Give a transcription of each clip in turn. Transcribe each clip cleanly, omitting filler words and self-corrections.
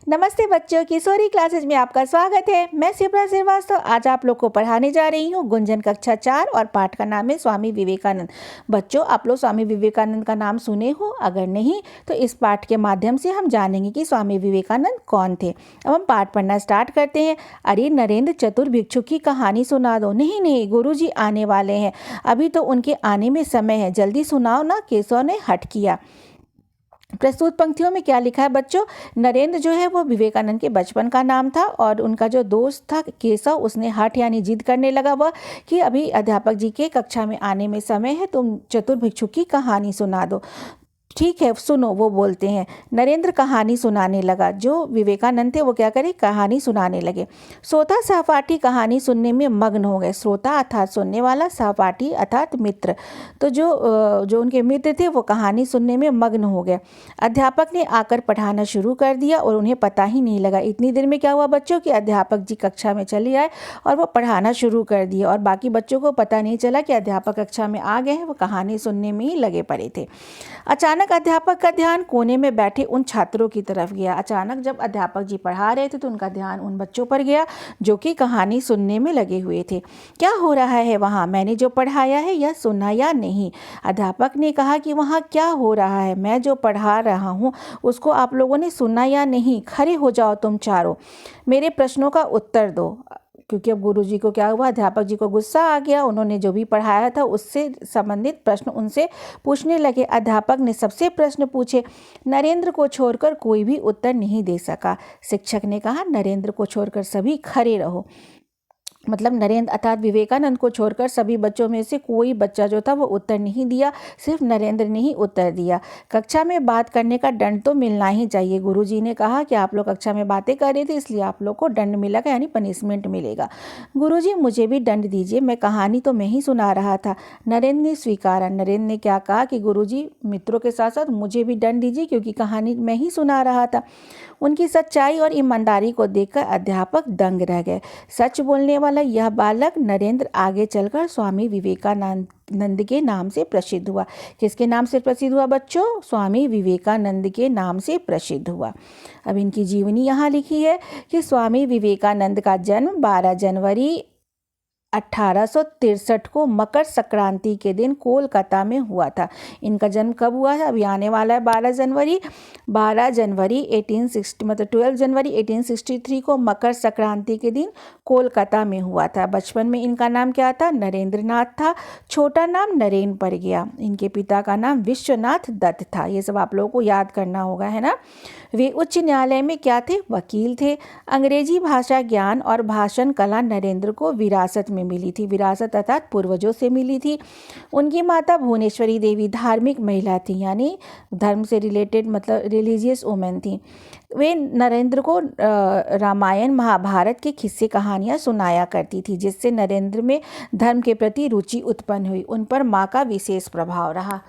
नमस्ते बच्चों, किशोरी क्लासेज में आपका स्वागत है। मैं शिप्रा श्रीवास्तव आज आप लोग को पढ़ाने जा रही हूँ गुंजन कक्षा 4 और पाठ का नाम है स्वामी विवेकानंद। बच्चों, आप लोग स्वामी विवेकानंद का नाम सुने हो? अगर नहीं तो इस पाठ के माध्यम से हम जानेंगे कि स्वामी विवेकानंद कौन थे। अब हम पाठ पढ़ना स्टार्ट करते हैं। अरे नरेंद्र चतुर भिक्षु की कहानी सुना दो। नहीं नहीं, गुरुजी आने वाले हैं, अभी तो उनके आने में समय है, जल्दी सुनाओ ना। केशव ने हट किया। प्रस्तुत पंक्तियों में क्या लिखा है बच्चों? नरेंद्र जो है वो विवेकानंद के बचपन का नाम था और उनका जो दोस्त था केशव, उसने हठ यानी जिद करने लगा वह कि अभी अध्यापक जी के कक्षा में आने में समय है, तुम चतुर भिक्षु की कहानी सुना दो। ठीक है सुनो, वो बोलते हैं। नरेंद्र कहानी सुनाने लगा। जो विवेकानंद थे वो क्या करे, कहानी सुनाने लगे। श्रोता सहपाठी कहानी सुनने में मग्न हो गए। श्रोता अर्थात सुनने वाला, सहपाठी अर्थात मित्र। तो जो उनके मित्र थे वो कहानी सुनने में मग्न हो गए। अध्यापक ने आकर पढ़ाना शुरू कर दिया और उन्हें पता ही नहीं लगा। इतनी देर में क्या हुआ बच्चों कि अध्यापक जी कक्षा में चले आए और वो पढ़ाना शुरू कर दिया और बाकी बच्चों को पता नहीं चला कि अध्यापक कक्षा में आ गए हैं, वो कहानी सुनने में ही लगे पड़े थे। अचानक अध्यापक का ध्यान कोने में बैठे उन छात्रों की तरफ गया। अचानक जब अध्यापक जी पढ़ा रहे थे तो उनका ध्यान उन बच्चों पर गया जो कि कहानी सुनने में लगे हुए थे। क्या हो रहा है वहाँ? मैंने जो पढ़ाया है यह सुना या नहीं? अध्यापक ने कहा कि वहाँ क्या हो रहा है? मैं जो पढ़ा रहा हूँ उसको आप लोगों ने सुना या नहीं? खड़े हो जाओ तुम चारों, मेरे प्रश्नों का उत्तर दो। क्योंकि अब गुरुजी को क्या हुआ, अध्यापक जी को गुस्सा आ गया। उन्होंने जो भी पढ़ाया था उससे संबंधित प्रश्न उनसे पूछने लगे। अध्यापक ने सबसे प्रश्न पूछे। नरेंद्र को छोड़कर कोई भी उत्तर नहीं दे सका। शिक्षक ने कहा, नरेंद्र को छोड़कर सभी खड़े रहो। मतलब नरेंद्र अर्थात विवेकानंद को छोड़कर सभी बच्चों में से कोई बच्चा जो था वो उत्तर नहीं दिया, सिर्फ नरेंद्र ने ही उत्तर दिया। कक्षा में बात करने का दंड तो मिलना ही चाहिए। गुरुजी ने कहा कि आप लोग कक्षा में बातें कर रहे थे इसलिए आप लोग को दंड मिलेगा, यानी पनिशमेंट मिलेगा। गुरुजी मुझे भी दंड दीजिए, मैं कहानी तो मैं ही सुना रहा था। नरेंद्र ने स्वीकारा। नरेंद्र ने क्या कहा कि गुरुजी मित्रों के साथ साथ मुझे भी दंड दीजिए क्योंकि कहानी मैं ही सुना रहा था। उनकी सच्चाई और ईमानदारी को देखकर अध्यापक दंग रह गए। सच बोलने वाला यह बालक नरेंद्र आगे चलकर स्वामी विवेकानंद के नाम से प्रसिद्ध हुआ। किसके नाम से प्रसिद्ध हुआ बच्चों? स्वामी विवेकानंद के नाम से प्रसिद्ध हुआ। अब इनकी जीवनी यहाँ लिखी है कि स्वामी विवेकानंद का जन्म 12 जनवरी 1863 को मकर संक्रांति के दिन कोलकाता में हुआ था। इनका जन्म कब हुआ है? अभी आने वाला है 12 जनवरी 1860, मतलब 12 जनवरी 1863 को मकर संक्रांति के दिन कोलकाता में हुआ था। बचपन में इनका नाम क्या था? नरेंद्र नाथ था। छोटा नाम नरेन पड़ गया। इनके पिता का नाम विश्वनाथ दत्त था। ये सब आप लोगों को याद करना होगा, है ना। वे उच्च न्यायालय में क्या थे? वकील थे। अंग्रेजी भाषा ज्ञान और भाषण कला नरेंद्र को विरासत में मिली थी। विरासत अर्थात पूर्वजों से मिली थी। उनकी माता भुवनेश्वरी देवी धार्मिक महिला थी, यानी धर्म से रिलेटेड, मतलब रिलीजियस वुमेन थी। वे नरेंद्र को रामायण महाभारत के किस्से कहानियाँ सुनाया करती थी, जिससे नरेंद्र में धर्म के प्रति रुचि उत्पन्न हुई। उन पर माँ का विशेष प्रभाव रहा।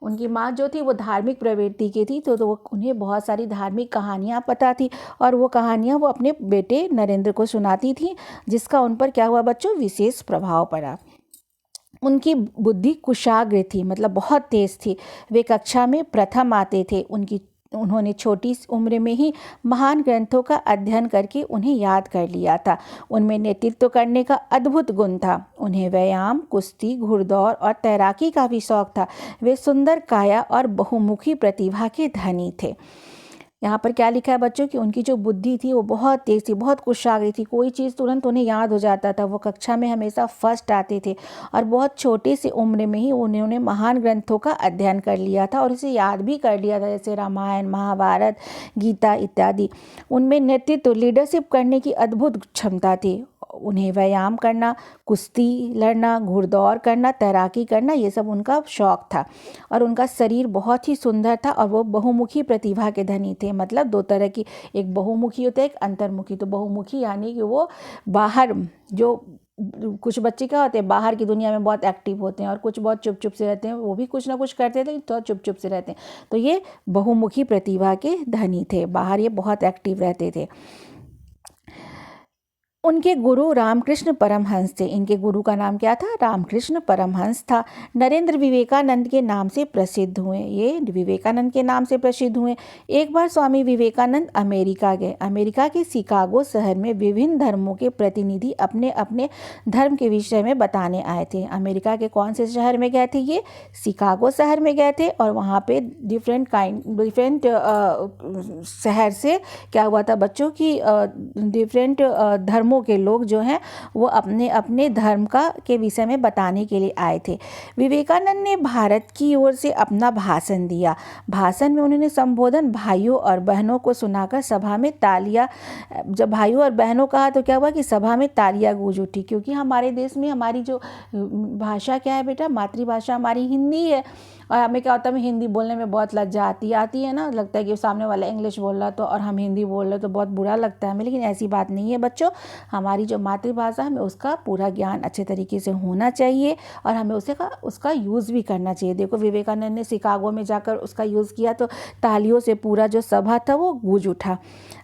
उनकी माँ जो थी वो धार्मिक प्रवृत्ति की थी, तो उन्हें बहुत सारी धार्मिक कहानियाँ पता थी और वो कहानियाँ वो अपने बेटे नरेंद्र को सुनाती थी, जिसका उन पर क्या हुआ बच्चों? विशेष प्रभाव पड़ा। उनकी बुद्धि कुशाग्र थी, मतलब बहुत तेज थी। वे कक्षा में प्रथम आते थे। उन्होंने छोटी उम्र में ही महान ग्रंथों का अध्ययन करके उन्हें याद कर लिया था। उनमें नेतृत्व करने का अद्भुत गुण था। उन्हें व्यायाम, कुश्ती, घुड़दौड़ और तैराकी का भी शौक था। वे सुंदर काया और बहुमुखी प्रतिभा के धनी थे। यहाँ पर क्या लिखा है बच्चों कि उनकी जो बुद्धि थी वो बहुत तेज थी, बहुत कुशाग्र थी। कोई चीज़ तुरंत उन्हें याद हो जाता था। वो कक्षा में हमेशा फर्स्ट आते थे और बहुत छोटे से उम्र में ही उन्होंने महान ग्रंथों का अध्ययन कर लिया था और इसे याद भी कर लिया था, जैसे रामायण, महाभारत, गीता इत्यादि। उनमें नेतृत्व, लीडरशिप करने की अद्भुत क्षमता थी। उन्हें व्यायाम करना, कुश्ती लड़ना, घुड़दौड़ करना, तैराकी करना, ये सब उनका शौक था। और उनका शरीर बहुत ही सुंदर था और वो बहुमुखी प्रतिभा के धनी थे। मतलब दो तरह की, एक बहुमुखी होता है, एक अंतर्मुखी। तो बहुमुखी यानी कि वो बाहर, जो कुछ बच्चे क्या होते हैं बाहर की दुनिया में बहुत एक्टिव होते हैं और कुछ बहुत चुप चुप से रहते हैं, वो भी कुछ ना कुछ करते थे तो चुप चुप से रहते हैं। तो ये बहुमुखी प्रतिभा के धनी थे, बाहर ये बहुत एक्टिव रहते थे। उनके गुरु रामकृष्ण परमहंस थे। इनके गुरु का नाम क्या था? रामकृष्ण परमहंस था। नरेंद्र विवेकानंद के नाम से प्रसिद्ध हुए, ये विवेकानंद के नाम से प्रसिद्ध हुए। एक बार स्वामी विवेकानंद अमेरिका गए। अमेरिका के शिकागो शहर में विभिन्न धर्मों के प्रतिनिधि अपने अपने धर्म के विषय में बताने आए थे। अमेरिका के कौन से शहर में गए थे? ये शिकागो शहर में गए थे। और वहाँ पे डिफरेंट शहर से क्या हुआ था बच्चों की डिफरेंट धर्मों के लोग जो हैं वो अपने अपने धर्म का के विषय में बताने के लिए आए थे। विवेकानंद ने भारत की ओर से अपना भाषण दिया। भाषण में उन्होंने संबोधन भाइयों और बहनों को सुनाकर सभा में तालियां, जब भाइयों और बहनों कहा तो क्या हुआ कि सभा में तालियां गूंज उठी, क्योंकि हमारे देश में हमारी जो भाषा क्या है बेटा, मातृभाषा हमारी हिंदी है। और हमें क्या होता है, हमें हिंदी बोलने में बहुत लज्जा आती है ना, लगता है कि सामने वाला इंग्लिश बोल रहा तो और हम हिंदी बोल रहे तो बहुत बुरा लगता है हमें। लेकिन ऐसी बात नहीं है बच्चों, हमारी जो मातृभाषा हमें उसका पूरा ज्ञान अच्छे तरीके से होना चाहिए और हमें उसका यूज़ भी करना चाहिए। देखो विवेकानंद ने शिकागो में जाकर उसका यूज़ किया तो तालियों से पूरा जो सभा था वो गूंज उठा।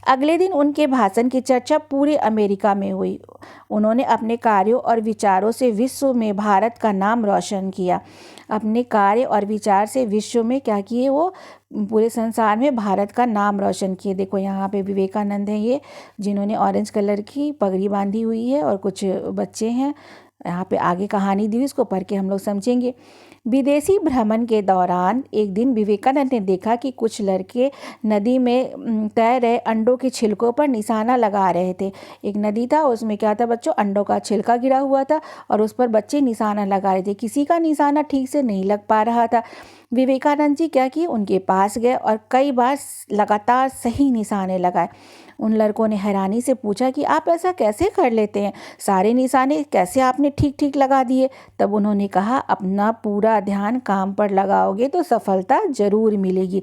अगले दिन उनके भाषण की चर्चा पूरे अमेरिका में हुई। उन्होंने अपने कार्यों और विचारों से विश्व में भारत का नाम रोशन किया। अपने कार्य और विचार से विश्व में क्या किए, वो पूरे संसार में भारत का नाम रोशन किए। देखो यहाँ पे विवेकानंद हैं ये, जिन्होंने ऑरेंज कलर की पगड़ी बांधी हुई है और कुछ बच्चे हैं। यहाँ पे आगे कहानी दी, इसको पढ़ के हम लोग समझेंगे। विदेशी भ्रमण के दौरान एक दिन विवेकानंद ने देखा कि कुछ लड़के नदी में तैर रहे अंडों के छिलकों पर निशाना लगा रहे थे। एक नदी था, उसमें क्या था बच्चों, अंडों का छिलका गिरा हुआ था और उस पर बच्चे निशाना लगा रहे थे। किसी का निशाना ठीक से नहीं लग पा रहा था। विवेकानंद जी क्या किए, उनके पास गए और कई बार लगातार सही निशाने लगाए। उन लड़कों ने हैरानी से पूछा कि आप ऐसा कैसे कर लेते हैं, सारे निशाने कैसे आपने ठीक ठीक लगा दिए? तब उन्होंने कहा, अपना पूरा ध्यान काम पर लगाओगे तो सफलता जरूर मिलेगी।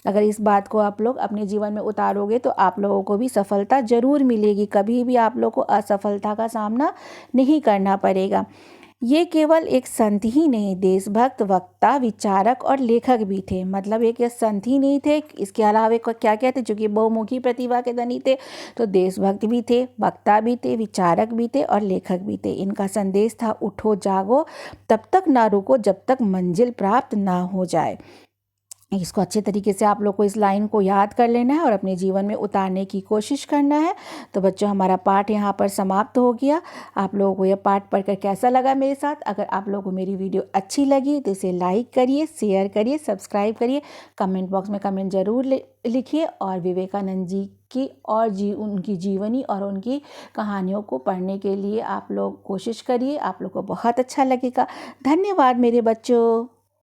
अगर इस बात को आप लोग अपने जीवन में उतारोगे तो आप लोगों को भी सफलता जरूर मिलेगी। कभी भी आप लोग को असफलता का सामना नहीं करना पड़ेगा। ये केवल एक संत ही नहीं, देशभक्त, वक्ता, विचारक और लेखक भी थे। मतलब एक संत ही नहीं थे, इसके अलावा क्या क्या थे, चूँकि बहुमुखी प्रतिभा के धनी थे तो देशभक्त भी थे, वक्ता भी थे, विचारक भी थे और लेखक भी थे। इनका संदेश था, उठो जागो, तब तक ना रुको जब तक मंजिल प्राप्त ना हो जाए। इसको अच्छे तरीके से आप लोग को इस लाइन को याद कर लेना है और अपने जीवन में उतारने की कोशिश करना है। तो बच्चों हमारा पाठ यहाँ पर समाप्त हो गया। आप लोगों को यह पाठ पढ़कर कैसा लगा मेरे साथ? अगर आप लोगों को मेरी वीडियो अच्छी लगी तो इसे लाइक करिए, शेयर करिए, सब्सक्राइब करिए, कमेंट बॉक्स में कमेंट ज़रूर लिखिए और विवेकानंद जी की और उनकी जीवनी और उनकी कहानियों को पढ़ने के लिए आप लोग कोशिश करिए। आप लोग को बहुत अच्छा लगेगा। धन्यवाद मेरे बच्चों।